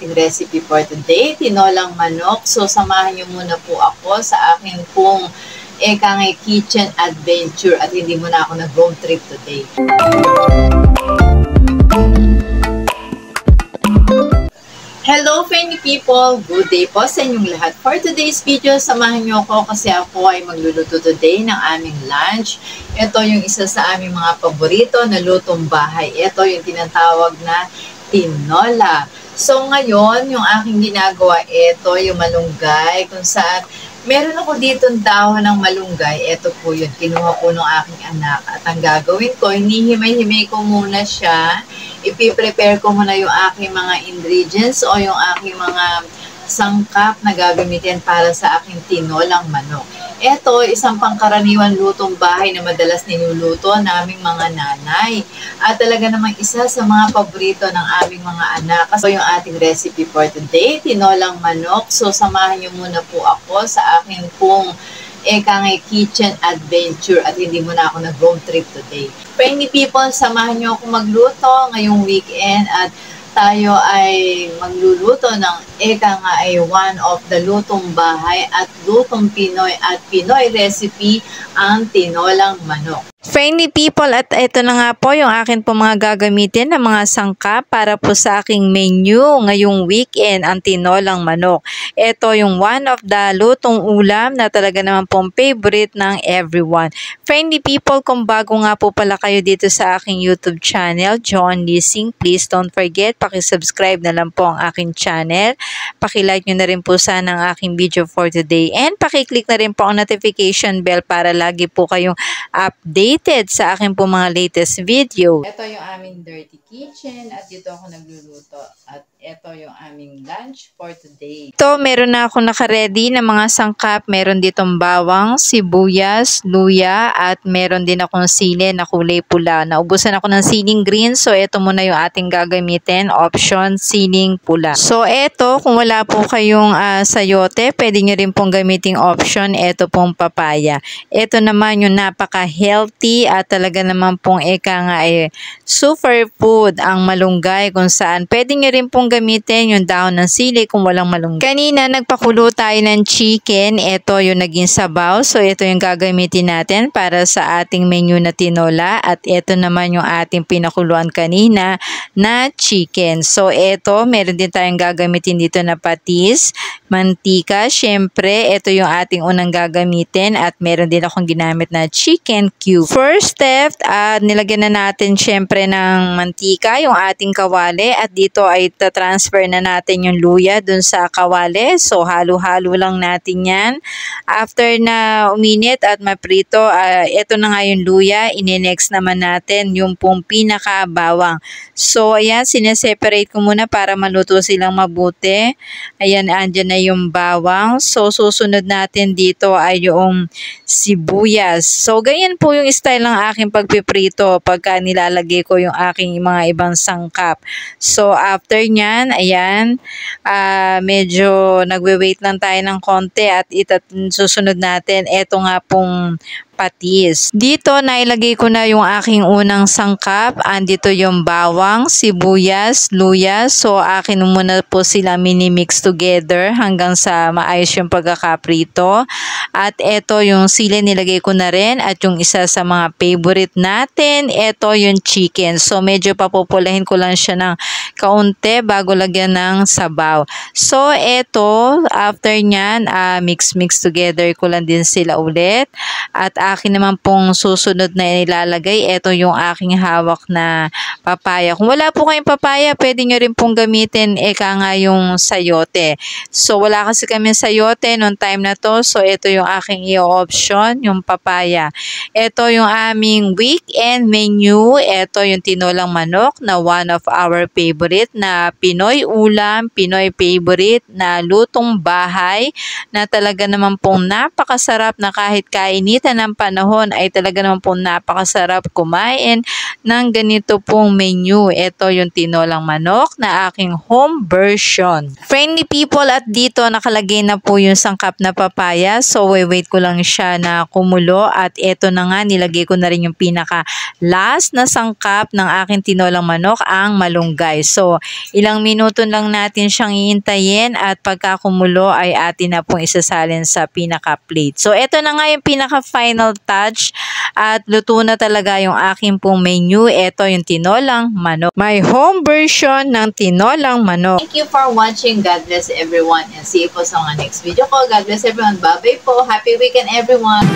ating recipe for today, tinolang manok. So, samahan niyo muna po ako sa aking pong kitchen adventure at hindi muna ako nag-road trip today. Hello, friendly people! Good day po sa inyong lahat. For today's video, samahan niyo ako kasi ako ay magluluto today ng aming lunch. Ito yung isa sa aming mga paborito na lutong bahay. Ito yung tinatawag na tinola. So ngayon, yung aking ginagawa, ito yung malunggay kung saan meron ako dito dahon ng malunggay. Ito po yun, kinuha ko ng aking anak. At ang gagawin ko, hinihimay-himay ko muna siya. Ipi-prepare ko muna yung aking mga ingredients o yung aking mga sangkap na gagamitin para sa aking tinolang manok. Ito, isang pangkaraniwan lutong bahay na madalas niluluto naming mga nanay. At talaga namang isa sa mga paborito ng aming mga anak. So, yung ating recipe for today, tinolang manok. So, samahan niyo muna po ako sa aking pong kitchen adventure at hindi muna ako nag-road trip today. Friendly people, samahan niyo ako magluto ngayong weekend at tayo ay magluluto ng one of the lutong bahay at lutong Pinoy at Pinoy recipe, ang tinolang manok. Friendly people, at ito na nga po yung akin po mga gagamitin na mga sangkap para po sa aking menu ngayong weekend, ang tinolang manok. Ito yung one of the lutong ulam na talaga naman pong favorite ng everyone. Friendly people, kung bago nga po pala kayo dito sa aking YouTube channel, John Lising, please don't forget, pakisubscribe na lang po ang aking channel. Pakilike nyo na rin po sana ang aking video for today and pakiclick na rin po ang notification bell para lagi po kayong updated sa akin po mga latest video. Ito yung aming dirty kitchen at dito ako nagluluto at ito yung aming lunch for today. Ito, meron na ako naka-ready na mga sangkap. Meron ditong bawang, sibuyas, luya at meron din akong sili na kulay pula. Naubusan ako ng siling green, so ito muna yung ating gagamitin. Option, siling pula. So ito, kung wala po kayong sayote, pwede nyo rin pong gamiting option. Ito pong papaya. Ito naman yung napaka-healthy at talaga naman pong superfood ang malunggay kung saan pwede nyo rin pong gamitin yung dahon ng sili kung walang malunggay. Kanina nagpakulo tayo ng chicken. Ito yung naging sabaw. So ito yung gagamitin natin para sa ating menu na tinola at ito naman yung ating pinakuluan kanina na chicken. So ito, meron din tayong gagamitin dito na patis, mantika. Syempre, ito yung ating unang gagamitin at meron din akong ginamit na chicken cube. First step, nilagyan na natin syempre ng mantika yung ating kawali at dito ay transfer na natin yung luya dun sa kawali. So halo-halo lang natin yan. After na uminit at maprito, ito na nga yung luya. Ine-next naman natin yung pong pinakabawang. So ayan, sineseparate ko muna para maluto silang mabuti. Ayan, andyan na yung bawang. So susunod natin dito ay yung sibuyas. So ganyan po yung style ng aking pagpiprito pagka nilalagay ko yung aking mga ibang sangkap. So after nyan, ayan, medyo nagwe-wait lang tayo ng konti at susunod natin, eto nga pong patis. Dito, nailagay ko na yung aking unang sangkap. Andito yung bawang, sibuyas, luya. So, akin muna po sila mini-mix together hanggang sa maayos yung pagkakaprito. At ito yung sili, nilagay ko na rin. At yung isa sa mga favorite natin, ito yung chicken. So, medyo papupulahin ko lang siya ng kaunti bago lagyan ng sabaw. So, ito, after nyan, mix together ko lang din sila ulit. At akin naman pong susunod na ilalagay, ito yung aking hawak na papaya. Kung wala po kayong papaya, pwede nyo rin pong gamitin yung sayote. So, wala kasi kami sayote noong time na to. So, ito yung aking i-option, yung papaya. Ito yung aming weekend menu. Ito yung tinolang manok na one of our favorite na Pinoy ulam, Pinoy favorite na lutong bahay na talaga naman pong napakasarap na kahit kainitan ng panahon ay talaga naman pong napakasarap kumain ng ganito pong menu. Ito yung tinolang manok na aking home version. Friendly people, at dito nakalagay na po yung sangkap na papaya. So wait ko lang siya na kumulo at ito na nga, nilagay ko na rin yung pinaka last na sangkap ng aking tinolang manok, ang malunggay. So ilang minuto lang natin siyang iintayin at pagka kumulo ay atin na pong isasalin sa pinaka plate. So ito na nga yung pinaka final touch at luto na talaga yung aking pong menu. Ito yung tinolang manok. My home version ng tinolang manok. Thank you for watching. God bless everyone and see you po sa mga next video ko. God bless everyone. Bye-bye po. Happy weekend everyone.